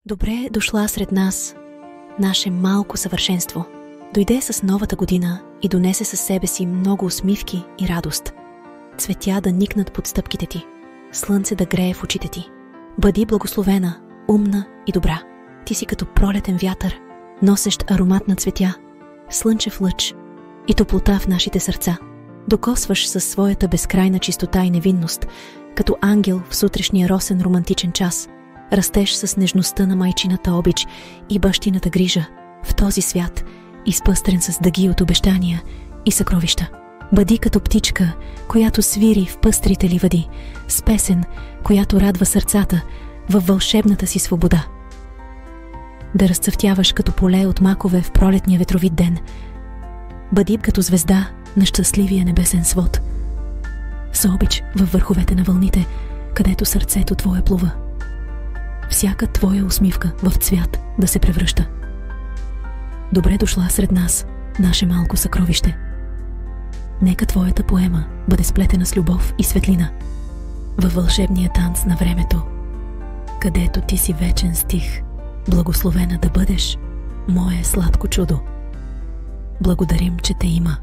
Добре дошла сред нас, наше малко съвършенство. Дойде с новата година и донесе със себе си много усмивки и радост. Цветя да никнат под стъпките ти, слънце да грее в очите ти. Бъди благословена, умна и добра. Ти си като пролетен вятър, носещ аромат на цветя, слънчев лъч и топлота в нашите сърца. Докосваш със своята безкрайна чистота и невинност, като ангел в сутрешния росен романтичен час. Растеш с нежността на майчината обич и бащината грижа в този свят, изпъстрен с дъги от обещания и съкровища. Бъди като птичка, която свири в пъстрите ливади, с песен, която радва сърцата във вълшебната си свобода. Да разцъфтяваш като поле от макове в пролетния ветровит ден. Бъди като звезда на щастливия небесен свод, с обич във върховете на вълните, където сърцето твое плува. Всяка твоя усмивка в цвят да се превръща. Добре дошла сред нас, наше малко съкровище. Нека твоята поема бъде сплетена с любов и светлина във вълшебния танц на времето, където ти си вечен стих. Благословена да бъдеш, мое сладко чудо. Благодарим, че те има.